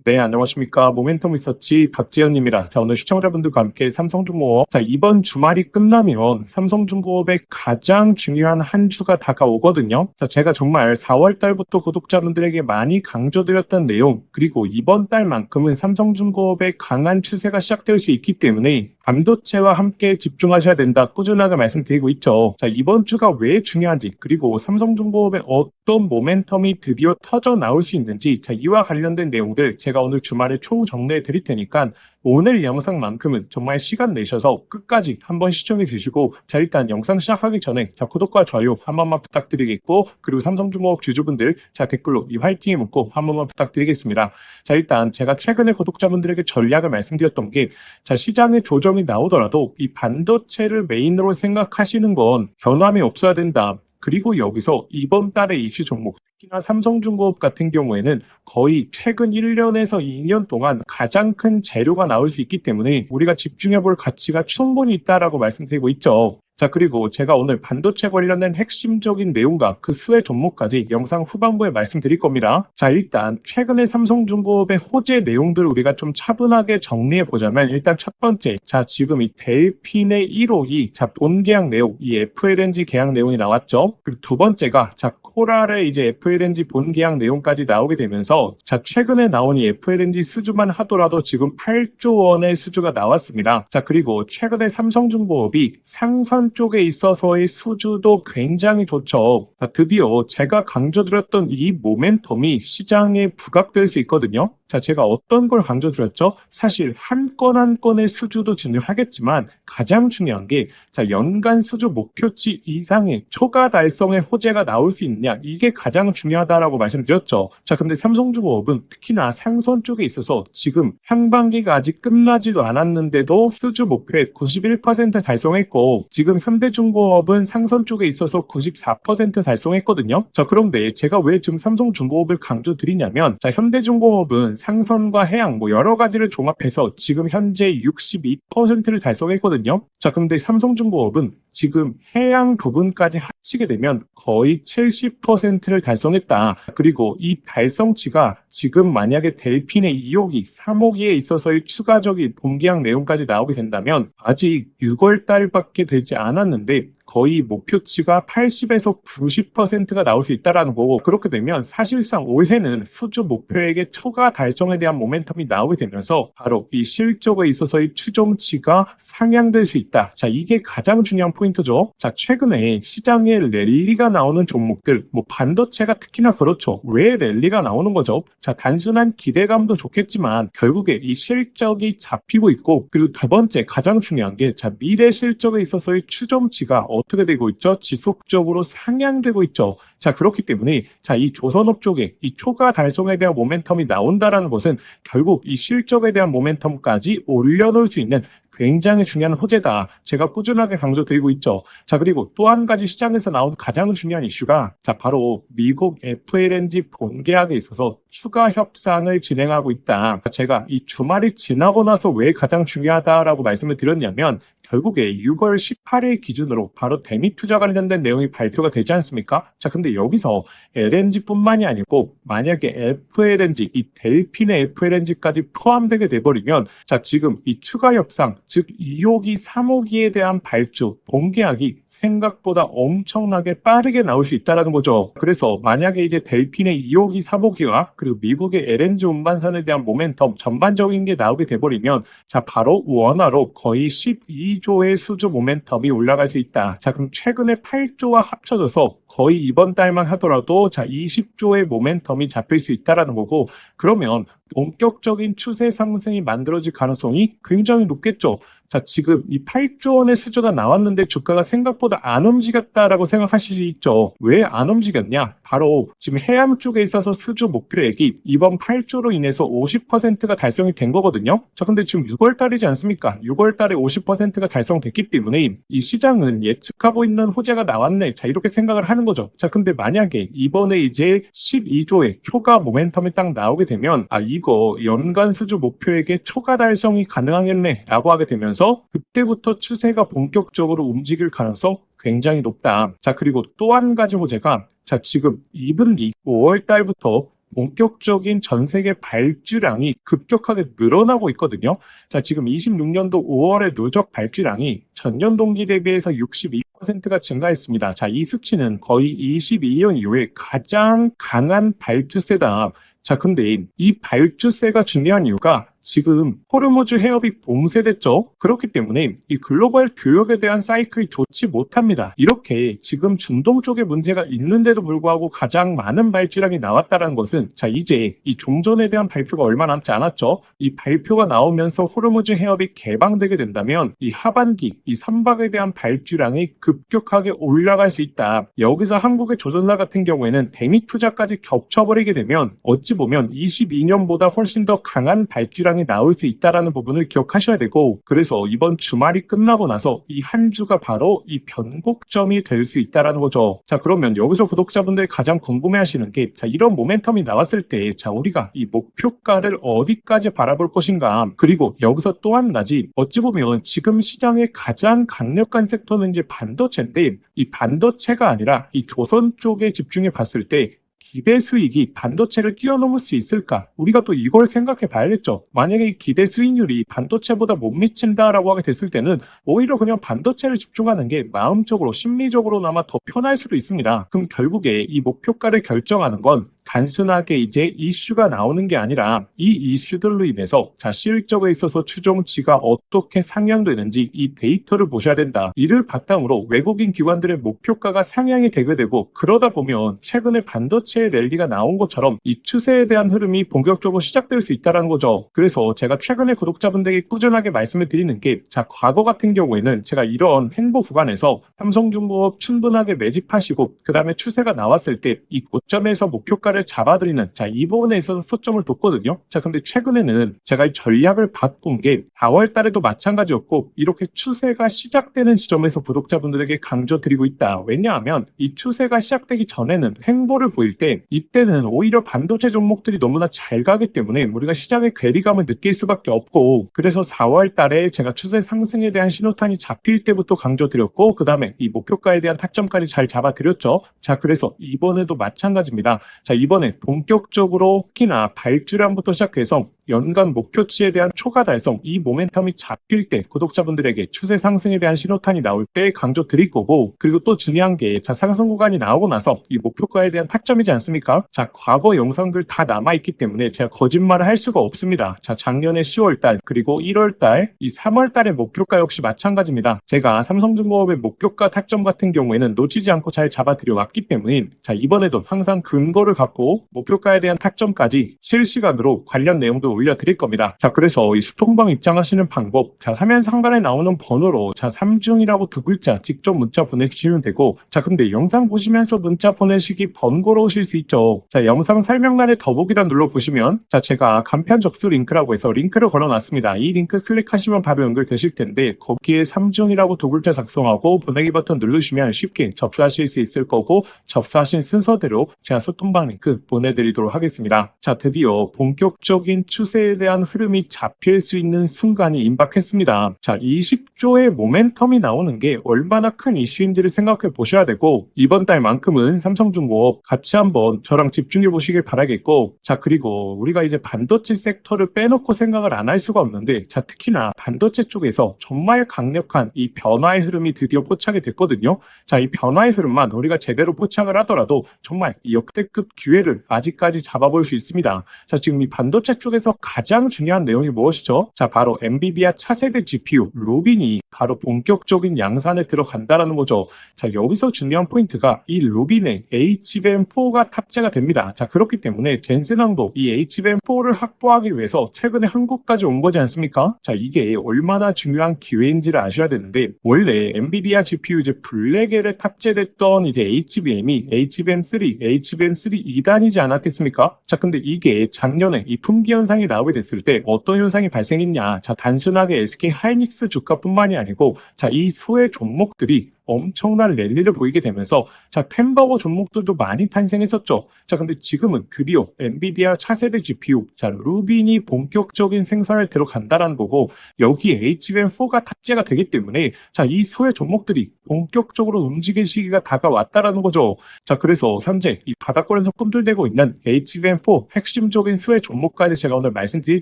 네, 안녕하십니까. 모멘텀 리서치 박지현입니다. 자, 오늘 시청자분들과 함께 삼성중공업. 자, 이번 주말이 끝나면 삼성중공업의 가장 중요한 한 주가 다가오거든요. 자, 제가 정말 4월 달부터 구독자분들에게 많이 강조드렸던 내용, 그리고 이번 달만큼은 삼성중공업의 강한 추세가 시작될 수 있기 때문에 반도체와 함께 집중하셔야 된다. 꾸준하게 말씀드리고 있죠. 자, 이번 주가 왜 중요한지, 그리고 삼성중공업의 어떤 모멘텀이 드디어 터져 나올 수 있는지, 자, 이와 관련된 내용들 제가 오늘 주말에 총정리해 드릴 테니까 오늘 영상만큼은 정말 시간 내셔서 끝까지 한번 시청해 주시고, 자, 일단 영상 시작하기 전에 자, 구독과 좋아요 한 번만 부탁드리겠고, 그리고 삼성중공업 주주분들 자, 댓글로 이 화이팅에 묻고 한 번만 부탁드리겠습니다. 자, 일단 제가 최근에 구독자분들에게 전략을 말씀드렸던 게, 자, 시장에 조정이 나오더라도 이 반도체를 메인으로 생각하시는 건 변함이 없어야 된다. 그리고 여기서 이번 달의 이슈 종목, 특히나 삼성중공업 같은 경우에는 거의 최근 1년에서 2년 동안 가장 큰 재료가 나올 수 있기 때문에 우리가 집중해 볼 가치가 충분히 있다라고 말씀드리고 있죠. 자, 그리고 제가 오늘 반도체 관련된 핵심적인 내용과 그 수혜 종목까지 영상 후반부에 말씀드릴 겁니다. 자, 일단 최근에 삼성중공업의 호재 내용들을 우리가 좀 차분하게 정리해 보자면, 일단 첫 번째, 자, 지금 이 델핀의 1호기, 자, 본 계약 내용, 이 FLNG 계약 내용이 나왔죠. 그리고 두 번째가, 자, 코랄의 이제 FLNG 본 계약 내용까지 나오게 되면서, 자, 최근에 나온 이 FLNG 수주만 하더라도 지금 8조 원의 수주가 나왔습니다. 자, 그리고 최근에 삼성중공업이 상선 쪽에 있어서의 수주도 굉장히 좋죠. 자, 드디어 제가 강조드렸던 이 모멘텀이 시장에 부각될 수 있거든요. 자, 제가 어떤 걸 강조드렸죠? 사실 한 건 한 건의 수주도 중요하겠지만 가장 중요한 게, 자, 연간 수주 목표치 이상의 초과 달성의 호재가 나올 수 있느냐, 이게 가장 중요하다라고 말씀드렸죠. 자, 근데 삼성중공업은 특히나 상선 쪽에 있어서 지금 상반기가 아직 끝나지도 않았는데도 수주 목표에 91% 달성했고, 지금 현대중공업은 상선 쪽에 있어서 94% 달성했거든요. 자, 그런데 제가 왜 지금 삼성중공업을 강조드리냐면, 자, 현대중공업은 상선과 해양 뭐 여러 가지를 종합해서 지금 현재 62%를 달성했거든요. 자, 근데 삼성중공업은 지금 해양 부분까지 합치게 되면 거의 70%를 달성했다. 그리고 이 달성치가 지금 만약에 델핀의 2호기, 3호기에 있어서의 추가적인 본계약 내용까지 나오게 된다면 아직 6월 달밖에 되지 않았는데 거의 목표치가 80에서 90%가 나올 수 있다는 거고, 그렇게 되면 사실상 올해는 수주 목표액의 초과 달성에 대한 모멘텀이 나오게 되면서 바로 이 실적에 있어서의 추정치가 상향될 수 있다. 자, 이게 가장 중요한 포인트죠. 자, 최근에 시장에 랠리가 나오는 종목들, 뭐 반도체가 특히나 그렇죠. 왜 랠리가 나오는 거죠? 자, 단순한 기대감도 좋겠지만 결국에 이 실적이 잡히고 있고, 그리고 두 번째 가장 중요한 게, 자, 미래 실적에 있어서의 추정치가 어떻게 되고 있죠? 지속적으로 상향되고 있죠. 자, 그렇기 때문에 자, 이 조선업 쪽에 이 초과 달성에 대한 모멘텀이 나온다라는 것은 결국 이 실적에 대한 모멘텀까지 올려놓을 수 있는 굉장히 중요한 호재다. 제가 꾸준하게 강조드리고 있죠. 자, 그리고 또 한 가지 시장에서 나온 가장 중요한 이슈가, 자, 바로 미국 FLNG 본계약에 있어서 추가 협상을 진행하고 있다. 제가 이 주말이 지나고 나서 왜 가장 중요하다라고 말씀을 드렸냐면, 결국에 6월 18일 기준으로 바로 대미 투자 관련된 내용이 발표가 되지 않습니까? 자, 근데 여기서 LNG뿐만이 아니고 만약에 FLNG, 이 델핀의 FLNG까지 포함되게 돼버리면, 자, 지금 이 추가 협상, 즉 2호기, 3호기에 대한 발주, 본계약이 생각보다 엄청나게 빠르게 나올 수 있다는 거죠. 그래서 만약에 이제 델핀의 2호기, 3호기와 그리고 미국의 LNG 운반선에 대한 모멘텀 전반적인 게 나오게 돼버리면, 자, 바로 원화로 거의 12조의 수주 모멘텀이 올라갈 수 있다. 자, 그럼 최근에 8조와 합쳐져서 거의 이번 달만 하더라도 자, 20조의 모멘텀이 잡힐 수 있다는 거고, 그러면 본격적인 추세 상승이 만들어질 가능성이 굉장히 높겠죠. 자, 지금 이 8조 원의 수주가 나왔는데 주가가 생각보다 안 움직였다라고 생각하실 수 있죠. 왜 안 움직였냐? 바로 지금 해양 쪽에 있어서 수주 목표액이 이번 8조로 인해서 50%가 달성이 된 거거든요. 자, 근데 지금 6월 달이지 않습니까? 6월 달에 50%가 달성됐기 때문에 이 시장은 예측하고 있는 호재가 나왔네. 자, 이렇게 생각을 하는 거죠. 자, 근데 만약에 이번에 이제 12조의 초과 모멘텀이 딱 나오게 되면, 아, 이거 연간 수주 목표액의 초과 달성이 가능하겠네 라고 하게 되면서 그때부터 추세가 본격적으로 움직일 가능성 굉장히 높다. 자, 그리고 또 한 가지 호재가, 자, 지금 2분기 5월 달부터 본격적인 전 세계 발주량이 급격하게 늘어나고 있거든요. 자, 지금 26년도 5월의 누적 발주량이 전년 동기 대비해서 62%가 증가했습니다. 자, 이 수치는 거의 22년 이후에 가장 강한 발주세다. 자, 근데 이 발주세가 중요한 이유가 지금 호르무즈 해협이 봉쇄됐죠. 그렇기 때문에 이 글로벌 교역에 대한 사이클이 좋지 못합니다. 이렇게 지금 중동 쪽에 문제가 있는데도 불구하고 가장 많은 발주량이 나왔다는 것은 자, 이제 이 종전에 대한 발표가 얼마 남지 않았죠. 이 발표가 나오면서 호르무즈 해협이 개방되게 된다면 이 하반기 이 선박에 대한 발주량이 급격하게 올라갈 수 있다. 여기서 한국의 조선사 같은 경우에는 대미 투자까지 겹쳐버리게 되면 어찌 보면 22년보다 훨씬 더 강한 발주량이 나올 수 있다는 부분을 기억하셔야 되고, 그래서 이번 주말이 끝나고 나서 이 한 주가 바로 이 변곡점이 될 수 있다는 거죠. 자, 그러면 여기서 구독자분들이 가장 궁금해하시는 게 자, 이런 모멘텀이 나왔을 때 자, 우리가 이 목표가를 어디까지 바라볼 것인가, 그리고 여기서 또 한 가지, 어찌 보면 지금 시장의 가장 강력한 섹터는 이제 반도체인데 이 반도체가 아니라 이 조선 쪽에 집중해 봤을 때 기대 수익이 반도체를 뛰어넘을 수 있을까? 우리가 또 이걸 생각해 봐야겠죠. 만약에 기대 수익률이 반도체보다 못 미친다라고 하게 됐을 때는 오히려 그냥 반도체를 집중하는 게 마음적으로 심리적으로나마 더 편할 수도 있습니다. 그럼 결국에 이 목표가를 결정하는 건 단순하게 이제 이슈가 나오는 게 아니라 이 이슈들로 인해서 자, 실적에 있어서 추종치가 어떻게 상향되는지 이 데이터를 보셔야 된다. 이를 바탕으로 외국인 기관들의 목표가가 상향이 되게 되고, 그러다 보면 최근에 반도체의 랠리가 나온 것처럼 이 추세에 대한 흐름이 본격적으로 시작될 수 있다는 거죠. 그래서 제가 최근에 구독자분들에게 꾸준하게 말씀을 드리는 게 자, 과거 같은 경우에는 제가 이런 횡보 구간에서 삼성중공업 충분하게 매집하시고 그 다음에 추세가 나왔을 때 이 고점에서 목표가를 잡아드리는 자, 이 부분에 있어서 초점을 뒀거든요. 자, 근데 최근에는 제가 이 전략을 바꾼 게 4월 달에도 마찬가지였고 이렇게 추세가 시작되는 지점에서 구독자분들에게 강조드리고 있다. 왜냐하면 이 추세가 시작되기 전에는 횡보를 보일 때 이때는 오히려 반도체 종목들이 너무나 잘 가기 때문에 우리가 시장의 괴리감을 느낄 수밖에 없고, 그래서 4월 달에 제가 추세 상승에 대한 신호탄이 잡힐 때부터 강조드렸고 그 다음에 이 목표가에 대한 타점까지 잘 잡아드렸죠. 자, 그래서 이번에도 마찬가지입니다. 자, 이번에 본격적으로 특히나 발주량부터 시작해서 연간 목표치에 대한 초과 달성, 이 모멘텀이 잡힐 때 구독자분들에게 추세 상승에 대한 신호탄이 나올 때 강조 드릴 거고, 그리고 또 중요한 게 자, 상승 구간이 나오고 나서 이 목표가에 대한 타점이지 않습니까? 자, 과거 영상들 다 남아있기 때문에 제가 거짓말을 할 수가 없습니다. 자, 작년에 10월달 그리고 1월달 이 3월달의 목표가 역시 마찬가지입니다. 제가 삼성중공업의 목표가 타점 같은 경우에는 놓치지 않고 잘 잡아드려 왔기 때문에 자, 이번에도 항상 근거를 갖고 목표가에 대한 타점까지 실시간으로 관련 내용도 올려드릴 겁니다. 자, 그래서 이 수통방 입장하시는 방법, 자, 화면 상단에 나오는 번호로 자, 3중이라고 두 글자 직접 문자 보내주시면 되고, 자, 근데 영상 보시면서 문자 보내시기 번거로우실 수 있죠. 자, 영상 설명란에 더보기란 눌러보시면 자, 제가 간편 접수 링크라고 해서 링크를 걸어놨습니다. 이 링크 클릭하시면 바로 연결되실 텐데 거기에 3중이라고 두 글자 작성하고 보내기 버튼 누르시면 쉽게 접수하실 수 있을 거고, 접수하신 순서대로 제가 소통방 링크 보내드리도록 하겠습니다. 자, 드디어 본격적인 추세에 대한 흐름이 잡힐 수 있는 순간이 임박했습니다. 자, 20조의 모멘텀이 나오는 게 얼마나 큰 이슈인지를 생각해 보셔야 되고, 이번 달만큼은 삼성중공업 같이 한번 저랑 집중해 보시길 바라겠고, 자, 그리고 우리가 이제 반도체 섹터를 빼놓고 생각을 안 할 수가 없는데 자, 특히나 반도체 쪽에서 정말 강력한 이 변화의 흐름이 드디어 포착이 됐거든요. 자, 이 변화의 흐름만 우리가 제대로 포착을 하더라도 정말 이 역대급 기회를 아직까지 잡아볼 수 있습니다. 자, 지금 이 반도체 쪽에서 가장 중요한 내용이 무엇이죠? 자, 바로 엔비디아 차세대 GPU 루빈이 바로 본격적인 양산에 들어간다라는 거죠. 자, 여기서 중요한 포인트가 이 루빈에 HBM4가 탑재가 됩니다. 자, 그렇기 때문에 젠슨항도 이 HBM4를 확보하기 위해서 최근에 한국까지 온 거지 않습니까? 자, 이게 얼마나 중요한 기회인지를 아셔야 되는데, 원래 엔비디아 GPU 이제 블랙엘에 탑재됐던 이제 HBM이 HBM3, HBM3 2단이지 않았겠습니까? 자, 근데 이게 작년에 이 품귀 현상이 나오게 됐을 때 어떤 현상이 발생했냐? 자, 단순하게 SK 하이닉스 주가뿐만이 아니고 자, 이 소외 종목들이 엄청난 랠리를 보이게 되면서 자, 햄버거 종목들도 많이 탄생했었죠. 자, 근데 지금은 드디어 엔비디아 차세대 GPU, 자, 루빈이 본격적인 생산을 들어간다라는 거고 여기에 HBM4가 탑재가 되기 때문에 자, 이 소외 종목들이 본격적으로 움직일 시기가 다가왔다라는 거죠. 자, 그래서 현재 이 바닥권에서 꿈틀대고 있는 HBM4 핵심적인 수혜 종목까지 제가 오늘 말씀드릴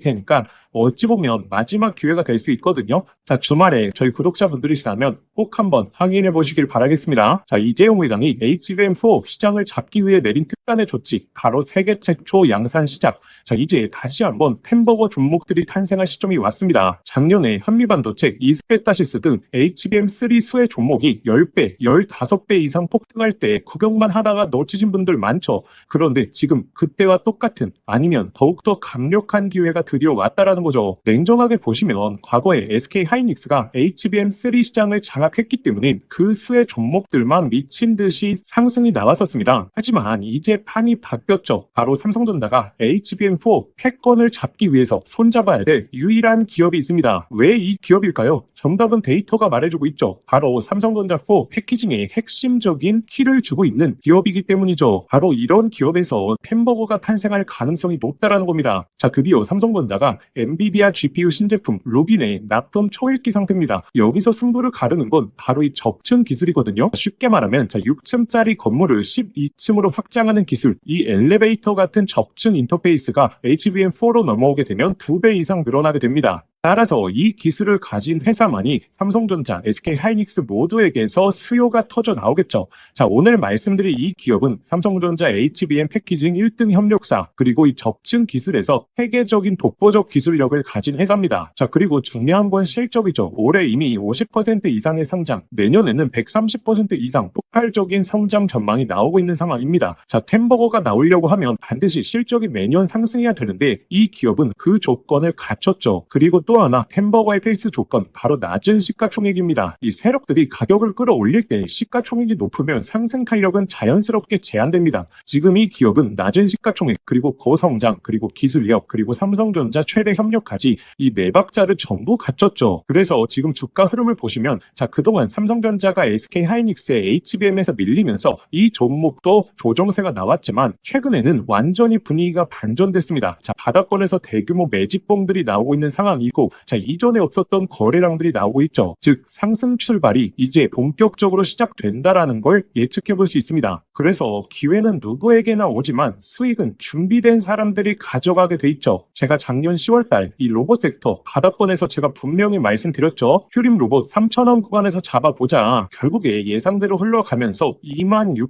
테니까 어찌 보면 마지막 기회가 될 수 있거든요. 자, 주말에 저희 구독자분들이시라면 꼭 한번 확인해 보시길 바라겠습니다. 자, 이재용 회장이 HBM4 시장을 잡기 위해 내린 특단의 조치, 바로 세계 최초 양산 시작. 자, 이제 다시 한번 햄버거 종목들이 탄생할 시점이 왔습니다. 작년에 현미반도체, 이스페타시스 등 HBM3 수혜 종목이 10배, 15배 이상 폭등할 때 구경만 하다가 놓치신 분들 많죠. 그런데 지금 그때와 똑같은 아니면 더욱더 강력한 기회가 드디어 왔다라는 거죠. 냉정하게 보시면 과거에 SK하이닉스가 HBM3 시장을 장악했기 때문에 그 수의 종목들만 미친 듯이 상승이 나왔었습니다. 하지만 이제 판이 바뀌었죠. 바로 삼성전자가 HBM4 패권을 잡기 위해서 손잡아야 될 유일한 기업이 있습니다. 왜 이 기업일까요? 정답은 데이터가 말해주고 있죠. 바로 삼성전자 4 패키징의 핵심적인 키를 주고 있는 기업이기 때문이죠. 바로 이런 기업에서 햄버거가 탄생할 가능성이 높다라는 겁니다. 자, 드디어 삼성전자가 엔비디아 GPU 신제품 루빈의 납품 초읽기 상태입니다. 여기서 승부를 가르는 건 바로 이 적층 기술이거든요. 쉽게 말하면 자, 6층짜리 건물을 12층으로 확장하는 기술, 이 엘리베이터 같은 적층 인터페이스가 HBM4로 넘어오게 되면 2배 이상 늘어나게 됩니다. 따라서 이 기술을 가진 회사만이 삼성전자, SK하이닉스 모두에게서 수요가 터져 나오겠죠. 자, 오늘 말씀드릴 이 기업은 삼성전자 HBM 패키징 1등 협력사, 그리고 이 적층 기술에서 세계적인 독보적 기술력을 가진 회사입니다. 자, 그리고 중요한 건 실적이죠. 올해 이미 50% 이상의 상장, 내년에는 130% 이상 폭발적인 성장 전망이 나오고 있는 상황입니다. 자, 햄버거가 나오려고 하면 반드시 실적이 매년 상승해야 되는데 이 기업은 그 조건을 갖췄죠. 그리고 또 하나 햄버거의 필수 조건, 바로 낮은 시가총액입니다. 이 세력들이 가격을 끌어올릴 때 시가총액이 높으면 상승 탄력은 자연스럽게 제한됩니다. 지금 이 기업은 낮은 시가총액, 그리고 고성장, 그리고 기술력, 그리고 삼성전자 최대 협력까지 이 네 박자를 전부 갖췄죠. 그래서 지금 주가 흐름을 보시면 자, 그동안 삼성전자가 SK하이닉스의 HBM에서 밀리면서 이 종목도 조정세가 나왔지만 최근에는 완전히 분위기가 반전됐습니다. 자, 바닥권에서 대규모 매집봉들이 나오고 있는 상황이고 자, 이전에 없었던 거래량들이 나오고 있죠. 즉 상승 출발이 이제 본격적으로 시작된다라는 걸 예측해 볼 수 있습니다. 그래서 기회는 누구에게나 오지만 수익은 준비된 사람들이 가져가게 돼 있죠. 제가 작년 10월달 이 로봇 섹터 바닥권에서 제가 분명히 말씀드렸죠. 휴림 로봇 3,000원 구간에서 잡아보자. 결국에 예상대로 흘러가면서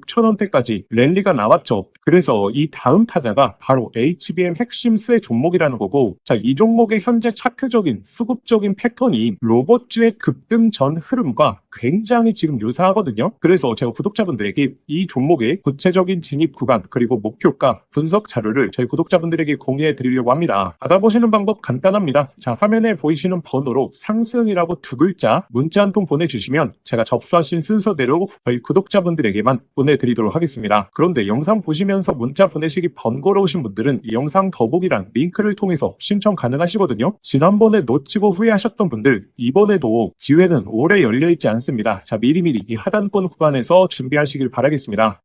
26,000원대까지 랠리가 나왔죠. 그래서 이 다음 타자가 바로 HBM 핵심 수혜 종목이라는 거고, 자, 이 종목의 현재 차트적인 수급적인 패턴이 로봇주의 급등 전 흐름과 굉장히 지금 유사하거든요. 그래서 제가 구독자분들에게 이 종목의 구체적인 진입 구간, 그리고 목표가 분석 자료를 저희 구독자분들에게 공유해 드리려고 합니다. 받아보시는 방법 간단합니다. 자, 화면에 보이시는 번호로 상승이라고 두 글자 문자 한 통 보내주시면 제가 접수하신 순서대로 저희 구독자분들에게만 보내드리도록 하겠습니다. 그런데 영상 보시면서 문자 보내시기 번거로우신 분들은 이 영상 더보기란 링크를 통해서 신청 가능하시거든요. 지난번에 놓치고 후회하셨던 분들, 이번에도 기회는 오래 열려있지 않습니다. 자, 미리미리 이 하단권 구간에서 준비하시길 바라겠습니다.